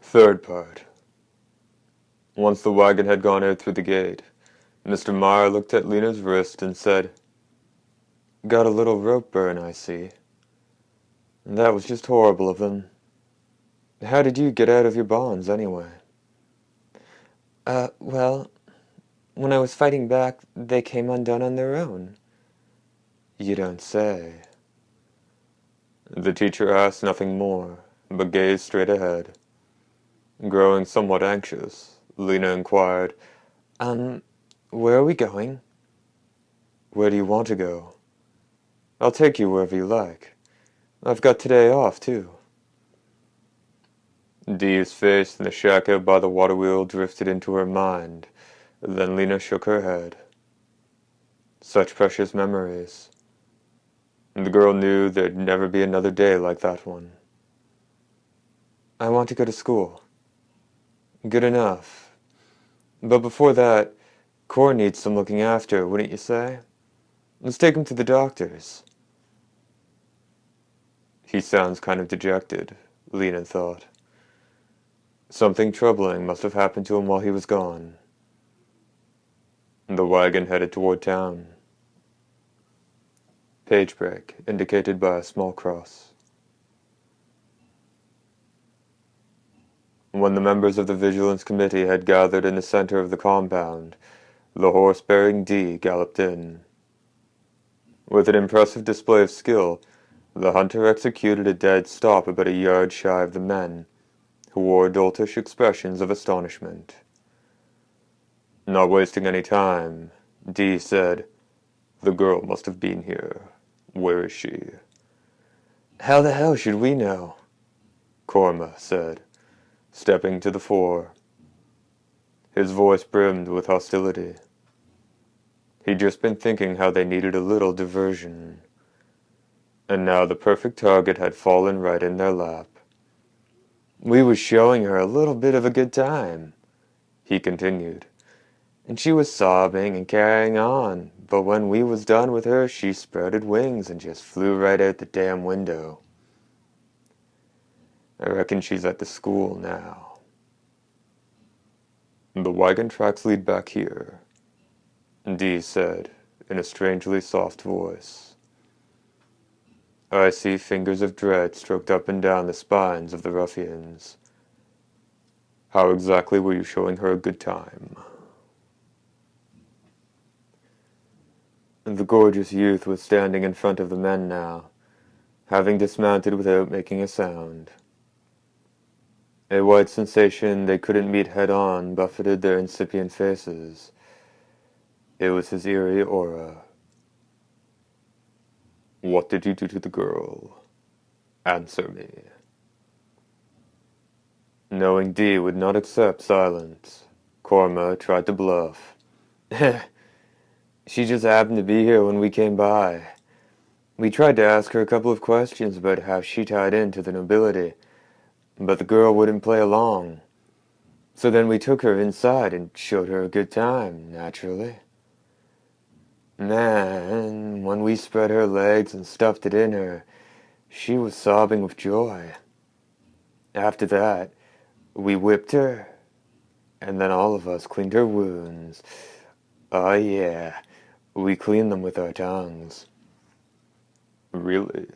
Third part. Once the wagon had gone out through the gate, Mr. Marr looked at Lena's wrist and said, "Got a little rope burn, I see. That was just horrible of them. How did you get out of your bonds, anyway?" Well, when I was fighting back, they came undone on their own." "You don't say." The teacher asked nothing more, but gazed straight ahead. Growing somewhat anxious, Lena inquired, Where are we going?" "Where do you want to go? I'll take you wherever you like. I've got today off, too." Dee's face in the shack out by the water wheel drifted into her mind. Then Lena shook her head. Such precious memories. The girl knew there'd never be another day like that one. "I want to go to school." "Good enough. But before that, Cor needs some looking after, wouldn't you say? Let's take him to the doctor's." He sounds kind of dejected, Lena thought. Something troubling must have happened to him while he was gone. The wagon headed toward town. Page break indicated by a small cross. When the members of the Vigilance Committee had gathered in the center of the compound, the horse-bearing Dee galloped in. With an impressive display of skill, the hunter executed a dead stop about a yard shy of the men, who wore doltish expressions of astonishment. Not wasting any time, Dee said, "The girl must have been here. Where is she?" "How the hell should we know?" Korma said, stepping to the fore. His voice brimmed with hostility. He'd just been thinking how they needed a little diversion. And now the perfect target had fallen right in their lap. "We was showing her a little bit of a good time," he continued. "and she was sobbing and carrying on, but when we was done with her she spreaded wings and just flew right out the damn window." "I reckon she's at the school now." "The wagon tracks lead back here," Dee said, in a strangely soft voice. Icy fingers of dread stroked up and down the spines of the ruffians. "How exactly were you showing her a good time?" The gorgeous youth was standing in front of the men now, having dismounted without making a sound. A white sensation they couldn't meet head-on buffeted their incipient faces. It was his eerie aura. "What did you do to the girl? Answer me." Knowing Dee would not accept silence, Korma tried to bluff. "She just happened to be here when we came by. We tried to ask her a couple of questions about how she tied into the nobility, but the girl wouldn't play along. So then we took her inside and showed her a good time, naturally. Man, when we spread her legs and stuffed it in her, she was sobbing with joy. After that, we whipped her, and then all of us cleaned her wounds. Oh yeah, we cleaned them with our tongues." "Really?"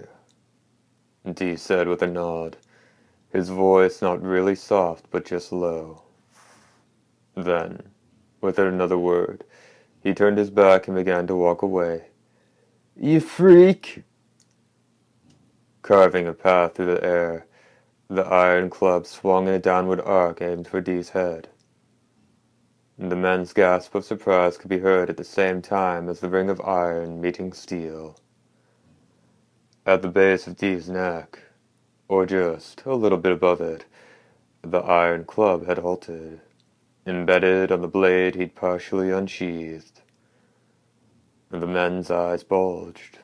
Dee said with a nod, his voice not really soft but just low. Then, without another word, he turned his back and began to walk away. "You freak!" Carving a path through the air, the iron club swung in a downward arc aimed for Dee's head. The men's gasp of surprise could be heard at the same time as the ring of iron meeting steel. At the base of Dee's neck, or just a little bit above it, the iron club had halted. Embedded on the blade he'd partially unsheathed. The men's eyes bulged.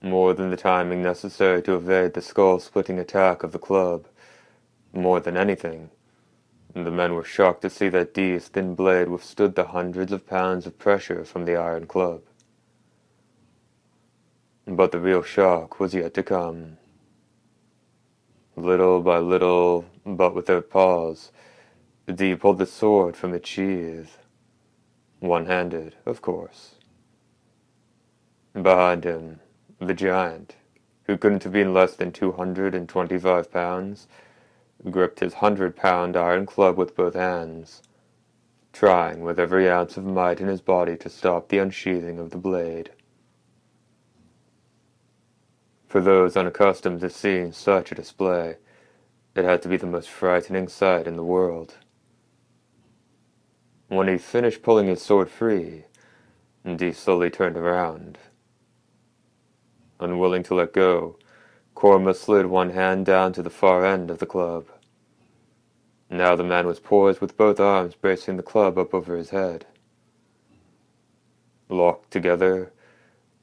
More than the timing necessary to evade the skull-splitting attack of the club, more than anything, the men were shocked to see that Dee's thin blade withstood the hundreds of pounds of pressure from the iron club. But the real shock was yet to come. Little by little, but without pause, Dee pulled the sword from its sheath. One-handed, of course. Behind him, the giant, who couldn't have been less than 225 pounds, gripped his 100-pound iron club with both hands, trying with every ounce of might in his body to stop the unsheathing of the blade. For those unaccustomed to seeing such a display, it had to be the most frightening sight in the world. When he finished pulling his sword free, Dee slowly turned around. Unwilling to let go, Korma slid one hand down to the far end of the club. Now the man was poised with both arms bracing the club up over his head. Locked together,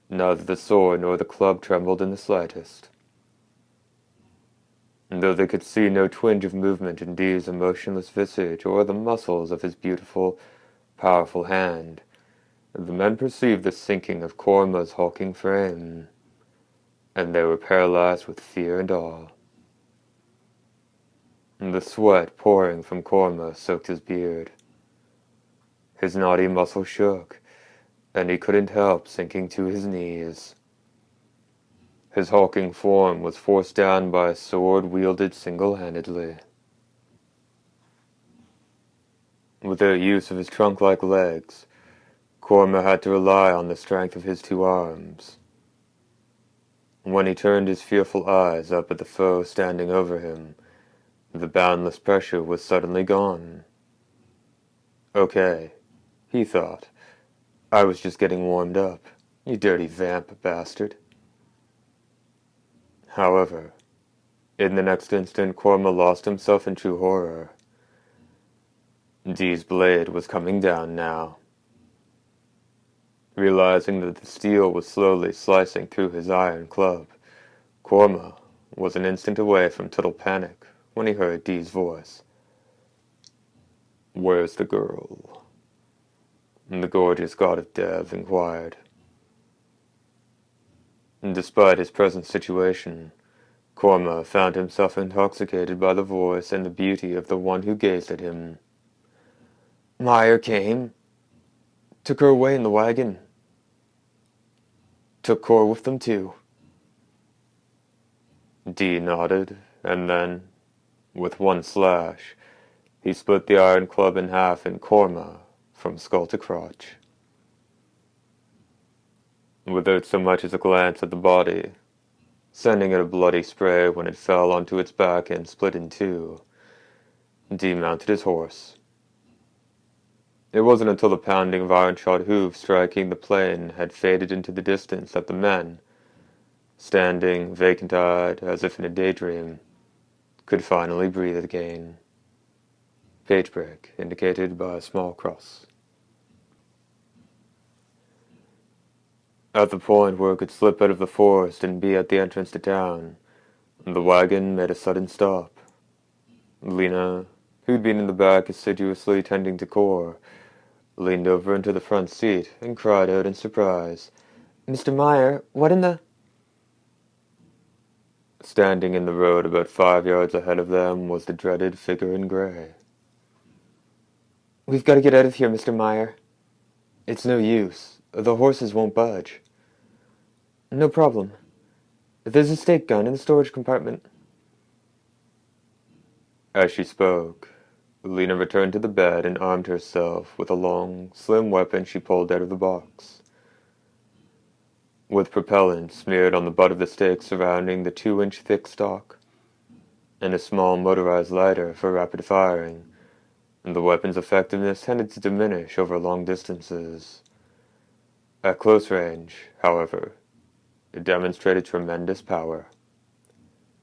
neither the sword nor the club trembled in the slightest. And though they could see no twinge of movement in Dee's emotionless visage or the muscles of his beautiful, powerful hand, the men perceived the sinking of Korma's hulking frame, and they were paralyzed with fear and awe. The sweat pouring from Korma soaked his beard. His knotty muscles shook, and he couldn't help sinking to his knees. His hulking form was forced down by a sword wielded single-handedly. Without use of his trunk-like legs, Korma had to rely on the strength of his two arms. When he turned his fearful eyes up at the foe standing over him, the boundless pressure was suddenly gone. Okay, he thought. I was just getting warmed up, you dirty vamp bastard. However, in the next instant Korma lost himself in true horror. Dee's blade was coming down now. Realizing that the steel was slowly slicing through his iron club, Korma was an instant away from total panic when he heard Dee's voice. "Where's the girl?" the gorgeous god of death inquired. Despite his present situation, Korma found himself intoxicated by the voice and the beauty of the one who gazed at him. "Meyer came. Took her away in the wagon. Took Kor with them too." Dee nodded, and then, with one slash, he split the iron club in half in Korma from skull to crotch. Without so much as a glance at the body, sending it a bloody spray when it fell onto its back and split in two, Dee mounted his horse. It wasn't until the pounding of iron-shod hooves striking the plain had faded into the distance that the men, standing vacant-eyed as if in a daydream, could finally breathe again. Page break indicated by a small cross. At the point where it could slip out of the forest and be at the entrance to town, the wagon made a sudden stop. Lena, who'd been in the back assiduously tending to Kor, leaned over into the front seat and cried out in surprise, "Mr. Meyer, what in the—" Standing in the road about 5 yards ahead of them was the dreaded figure in gray. "We've got to get out of here, Mr. Meyer." "It's no use. The horses won't budge." "No problem. There's a stake gun in the storage compartment." As she spoke, Lena returned to the bed and armed herself with a long, slim weapon she pulled out of the box. With propellant smeared on the butt of the stake surrounding the 2-inch thick stock, and a small motorized lighter for rapid firing, the weapon's effectiveness tended to diminish over long distances. At close range, however, it demonstrated tremendous power.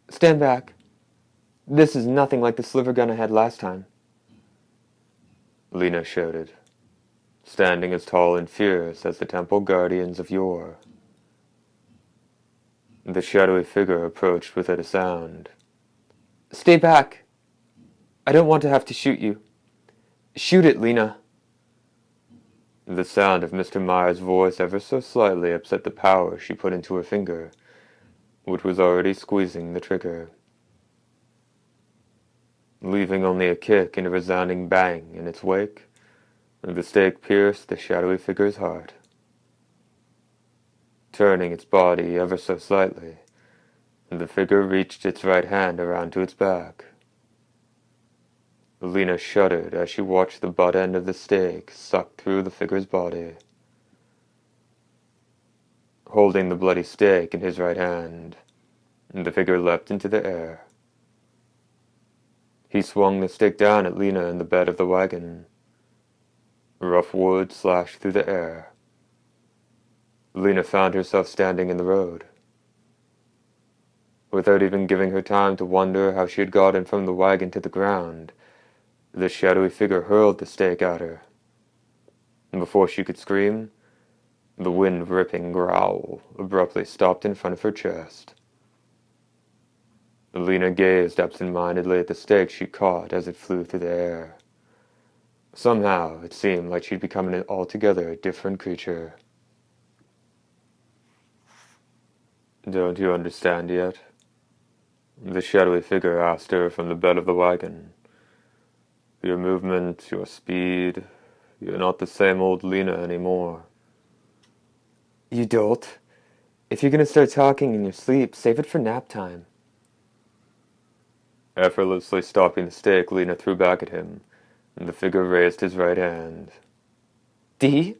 "Stand back. This is nothing like the sliver gun I had last time," Lena shouted, standing as tall and fierce as the temple guardians of yore. The shadowy figure approached without a sound. "Stay back. I don't want to have to shoot you. Shoot it, Lena." The sound of Mr. Meyer's voice ever so slightly upset the power she put into her finger, which was already squeezing the trigger. leaving only a kick and a resounding bang in its wake. The stake pierced the shadowy figure's heart. Turning its body ever so slightly, the figure reached its right hand around to its back. Lena shuddered as she watched the butt end of the stake suck through the figure's body. Holding the bloody stake in his right hand, the figure leapt into the air. He swung the stake down at Lena in the bed of the wagon. Rough wood slashed through the air. Lena found herself standing in the road. Without even giving her time to wonder how she had gotten from the wagon to the ground, the shadowy figure hurled the stake at her. And before she could scream, the wind-ripping growl abruptly stopped in front of her chest. Lena gazed absent-mindedly at the stake she caught as it flew through the air. Somehow, it seemed like she'd become an altogether different creature. "Don't you understand yet?" the shadowy figure asked her from the bed of the wagon. "Your movement, your speed, you're not the same old Lena anymore." You dolt. If you're gonna start talking in your sleep, save it for nap time. Effortlessly stopping the stake, Lena threw back at him, and the figure raised his right hand. Dee?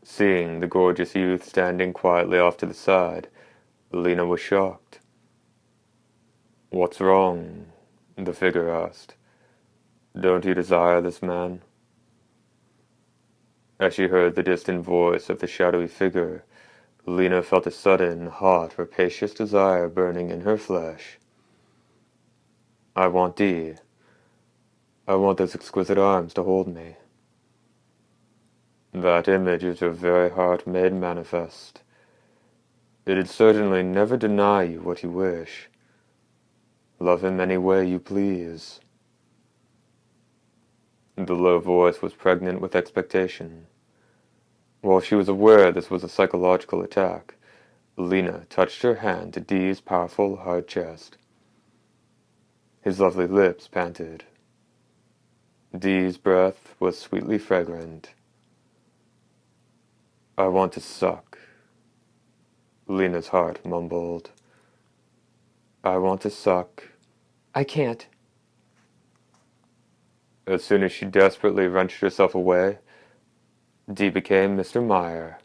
Seeing the gorgeous youth standing quietly off to the side, Lena was shocked. "What's wrong?" the figure asked. "Don't you desire this man?" As she heard the distant voice of the shadowy figure, Lena felt a sudden, hot, rapacious desire burning in her flesh. "I want Dee. I want those exquisite arms to hold me." That image is your very heart made manifest. It'd certainly never deny you what you wish. Love him any way you please. The low voice was pregnant with expectation. While she was aware this was a psychological attack, Lena touched her hand to Dee's powerful, hard chest. His lovely lips panted. Dee's breath was sweetly fragrant. "I want to suck," Lena's heart mumbled. "I want to suck." I can't. As soon as she desperately wrenched herself away, Dee became Mr. Meyer.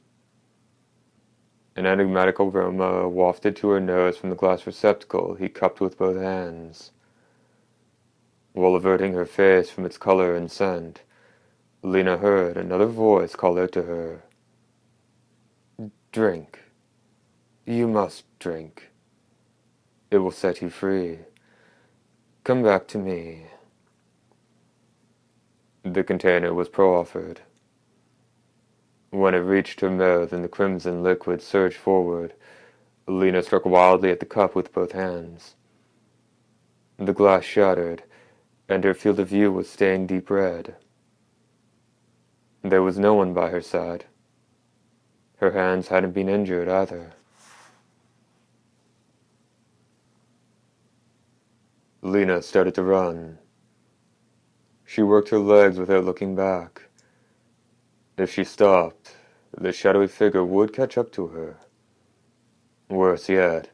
An enigmatic aroma wafted to her nose from the glass receptacle he cupped with both hands. While averting her face from its color and scent, Lena heard another voice call out to her. "Drink. You must drink. It will set you free. Come back to me." The container was proffered. When it reached her mouth and the crimson liquid surged forward, Lena struck wildly at the cup with both hands. The glass shattered, and her field of view was stained deep red. There was no one by her side. Her hands hadn't been injured either. Lena started to run. She worked her legs without looking back. If she stopped, the shadowy figure would catch up to her. Worse yet,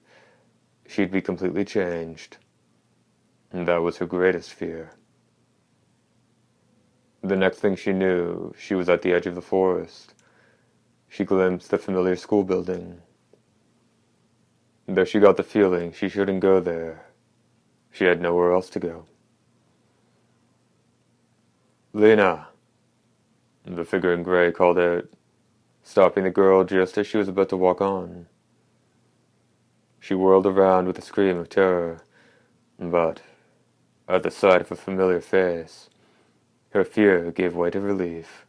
she'd be completely changed. And that was her greatest fear. The next thing she knew, she was at the edge of the forest. She glimpsed the familiar school building. Though she got the feeling she shouldn't go there, she had nowhere else to go. "Lena!" the figure in gray called out, stopping the girl just as she was about to walk on. She whirled around with a scream of terror, but, at the sight of a familiar face, her fear gave way to relief.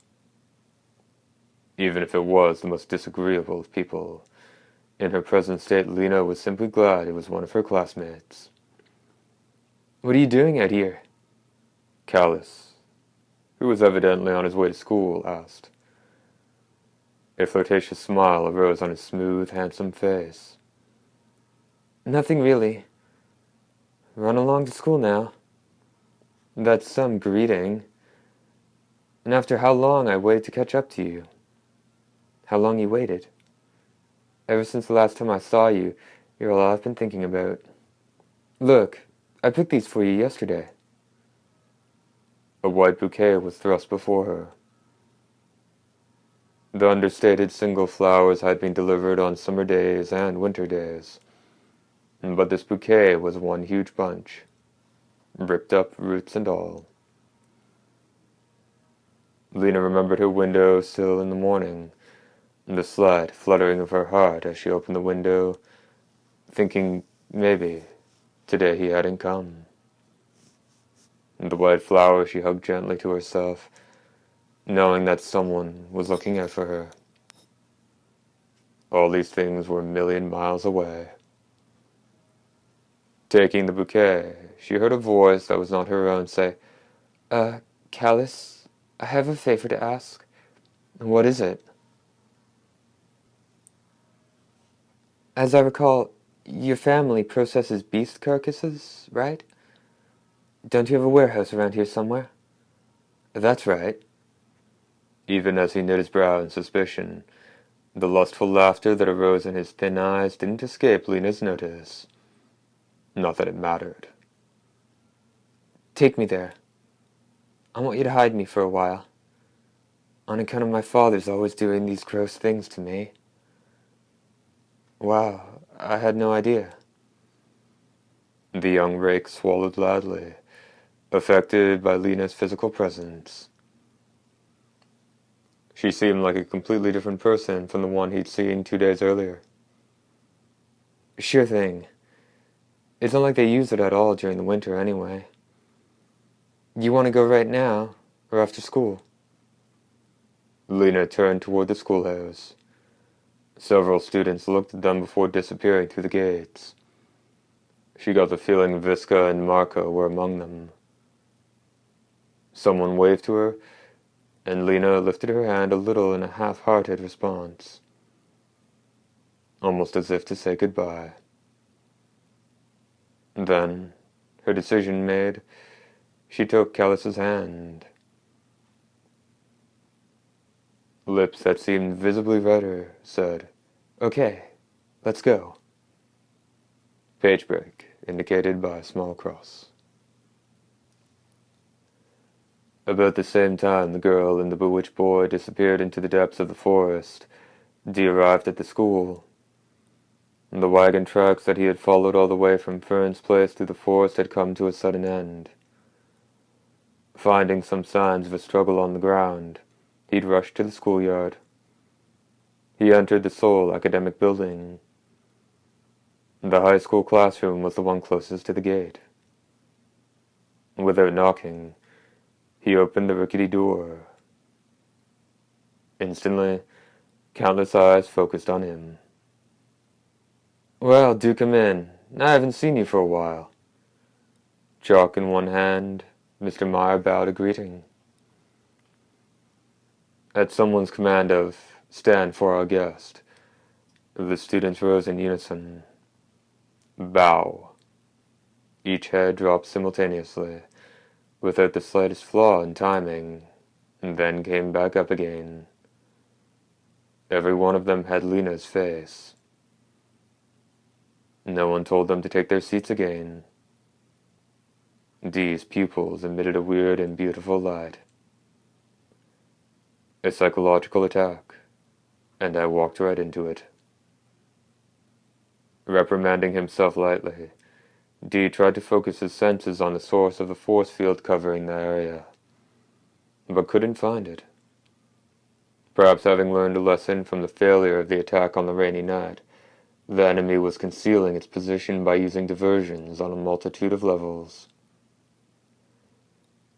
Even if it was the most disagreeable of people, in her present state Lena was simply glad it was one of her classmates. What are you doing out here? Callus, who was evidently on his way to school, asked. A flirtatious smile arose on his smooth, handsome face. Nothing really. run along to school now. That's some greeting. And after how long I waited to catch up to you. How long you waited. Ever since the last time I saw you, you're all I've been thinking about. Look, I picked these for you yesterday. A white bouquet was thrust before her. The understated single flowers had been delivered on summer days and winter days, but this bouquet was one huge bunch, ripped up roots and all. Lena remembered her window sill in the morning, and the slight fluttering of her heart as she opened the window, thinking maybe today he hadn't come. And the white flower she hugged gently to herself, knowing that someone was looking out for her. All these things were a million miles away. Taking the bouquet, she heard a voice that was not her own say, Callus, I have a favor to ask. What is it? As I recall, your family processes beast carcasses, right? Don't you have a warehouse around here somewhere? That's right. Even as he knit his brow in suspicion, the lustful laughter that arose in his thin eyes didn't escape Lena's notice. Not that it mattered. Take me there. I want you to hide me for a while. On account of my father's always doing these gross things to me. Wow, I had no idea. The young rake swallowed loudly, affected by Lena's physical presence. She seemed like a completely different person from the one he'd seen 2 days earlier. Sure thing. It's not like they use it at all during the winter anyway. You want to go right now, or after school? Lena turned toward the schoolhouse. Several students looked at them before disappearing through the gates. She got the feeling Visca and Marco were among them. Someone waved to her, and Lena lifted her hand a little in a half-hearted response, almost as if to say goodbye. Then, her decision made, she took Callus's hand. Lips that seemed visibly redder said, "Okay, let's go." Page break, indicated by a small cross. About the same time the girl and the bewitched boy disappeared into the depths of the forest, Dee arrived at the school. The wagon tracks that he had followed all the way from Fern's place through the forest had come to a sudden end. Finding some signs of a struggle on the ground, he'd rushed to the schoolyard. He entered the sole academic building. The high school classroom was the one closest to the gate. Without knocking, he opened the rickety door. Instantly, countless eyes focused on him. "Well, do come in. I haven't seen you for a while." Chalk in one hand, Mr. Meyer bowed a greeting. At someone's command of, "Stand for our guest," the students rose in unison. Bow. Each head dropped simultaneously, without the slightest flaw in timing, and then came back up again. Every one of them had Lena's face. No one told them to take their seats again. Dee's pupils emitted a weird and beautiful light. A psychological attack, and I walked right into it. Reprimanding himself lightly, Dee tried to focus his senses on the source of the force field covering the area, but couldn't find it. Perhaps having learned a lesson from the failure of the attack on the rainy night, the enemy was concealing its position by using diversions on a multitude of levels.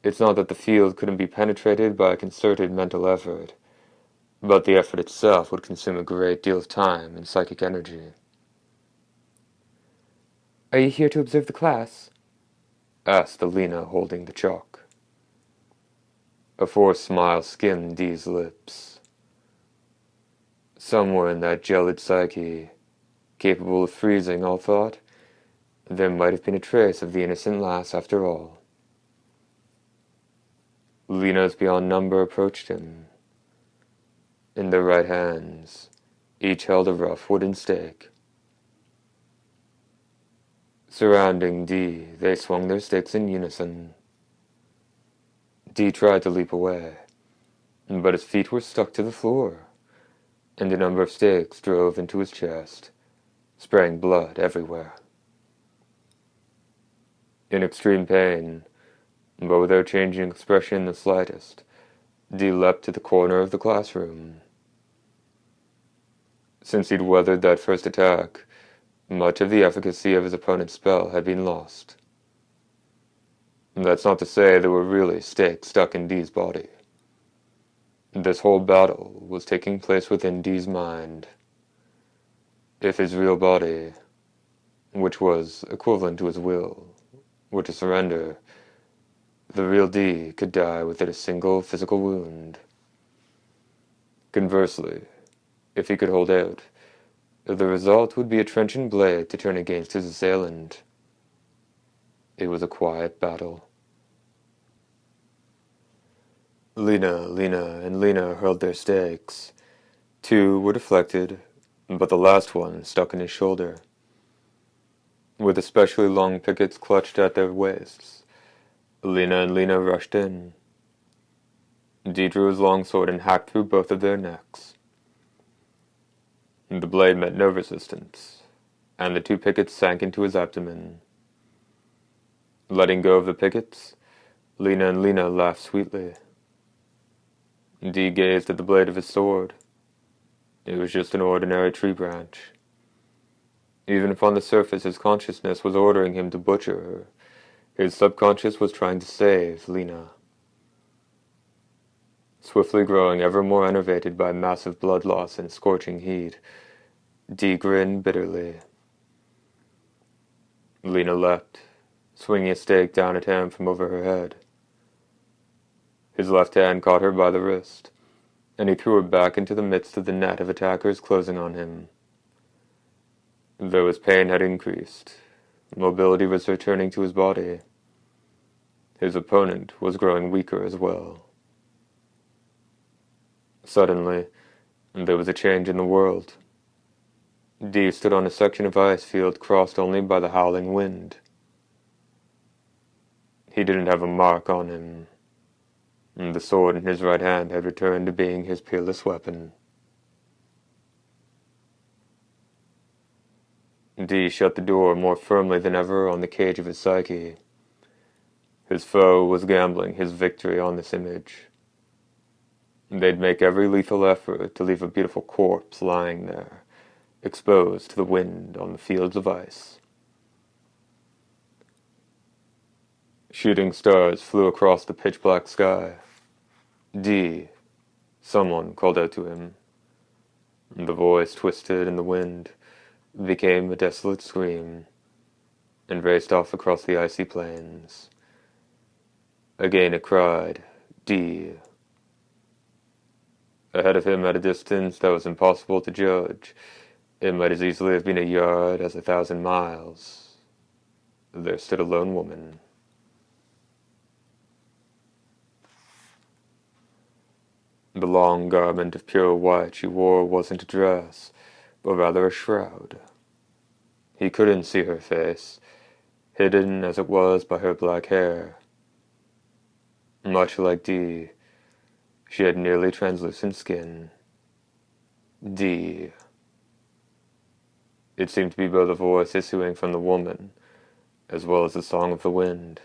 It's not that the field couldn't be penetrated by a concerted mental effort, but the effort itself would consume a great deal of time and psychic energy. "Are you here to observe the class?" asked the Lena holding the chalk. A forced smile skimmed Dee's lips. Somewhere in that gelid psyche, capable of freezing all thought, there might have been a trace of the innocent lass after all. Lena's beyond number approached him. In their right hands, each held a rough wooden stake. Surrounding Dee, they swung their sticks in unison. Dee tried to leap away, but his feet were stuck to the floor, and a number of stakes drove into his chest, spraying blood everywhere. In extreme pain, but without changing expression in the slightest, Dee leapt to the corner of the classroom. Since he'd weathered that first attack, much of the efficacy of his opponent's spell had been lost. That's not to say there were really stakes stuck in Dee's body. This whole battle was taking place within Dee's mind. If his real body, which was equivalent to his will, were to surrender, the real Dee could die without a single physical wound. Conversely, if he could hold out, the result would be a trenchant blade to turn against his assailant. It was a quiet battle. Lena and Lena hurled their stakes. 2 were deflected, but the last one stuck in his shoulder. With especially long pickets clutched at their waists, Lena rushed in. Dee drew his longsword and hacked through both of their necks. The blade met no resistance, and the 2 pickets sank into his abdomen. Letting go of the pickets, Lena laughed sweetly. Dee gazed at the blade of his sword. It was just an ordinary tree branch. Even if on the surface his consciousness was ordering him to butcher her, his subconscious was trying to save Lena. Swiftly growing ever more enervated by massive blood loss and scorching heat, Dee grinned bitterly. Lena leapt, swinging a stake down at him from over her head. His left hand caught her by the wrist, and he threw her back into the midst of the net of attackers closing on him. Though his pain had increased, mobility was returning to his body. His opponent was growing weaker as well. Suddenly, there was a change in the world. Dee stood on a section of ice field crossed only by the howling wind. He didn't have a mark on him. The sword in his right hand had returned to being his peerless weapon. Dee shut the door more firmly than ever on the cage of his psyche. His foe was gambling his victory on this image. They'd make every lethal effort to leave a beautiful corpse lying there, exposed to the wind on the fields of ice. Shooting stars flew across the pitch-black sky. Dee, someone called out to him. The voice, twisted in the wind, became a desolate scream, and raced off across the icy plains. Again it cried, Dee. Ahead of him at a distance that was impossible to judge, it might as easily have been a yard as 1,000 miles. There stood a lone woman. The long garment of pure white she wore wasn't a dress, but rather a shroud. He couldn't see her face, hidden as it was by her black hair. Much like Dee, she had nearly translucent skin. Dee. It seemed to be both a voice issuing from the woman, as well as the song of the wind.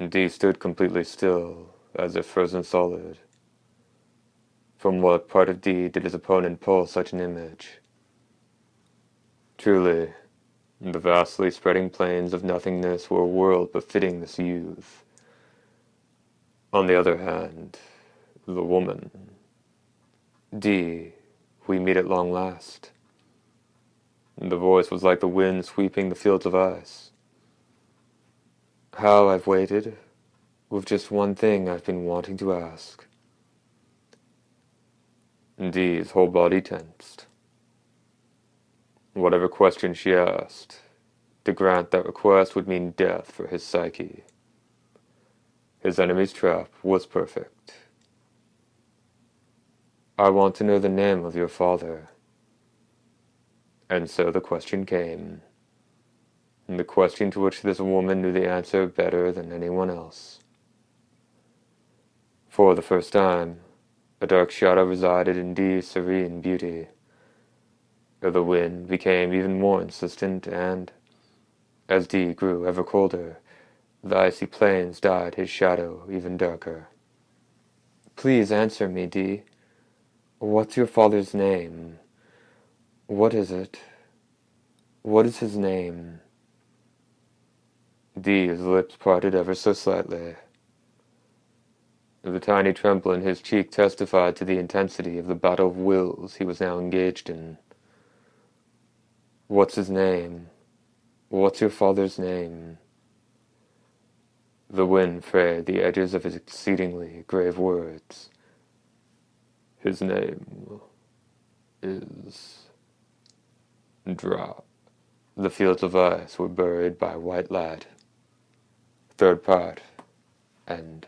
Dee stood completely still, as if frozen solid. From what part of Dee did his opponent pull such an image? Truly, the vastly spreading plains of nothingness were a world befitting this youth. On the other hand, the woman. Dee, we meet at long last. The voice was like the wind sweeping the fields of ice. How I've waited, with just one thing I've been wanting to ask. Dee's whole body tensed. Whatever question she asked, To grant that request would mean death for his psyche. His enemy's trap was perfect. I want to know the name of your father. And so the question came. And the question to which this woman knew the answer better than anyone else. For the first time, a dark shadow resided in Dee's serene beauty. The wind became even more insistent, and, as Dee grew ever colder, the icy plains dyed his shadow even darker. Please answer me, Dee. What's your father's name? What is it? What is his name? Dee's lips parted ever so slightly. The tiny tremble in his cheek testified to the intensity of the battle of wills he was now engaged in. What's his name? What's your father's name? The wind frayed the edges of his exceedingly grave words. His name is... Drop. The fields of ice were buried by white light. Third part. End.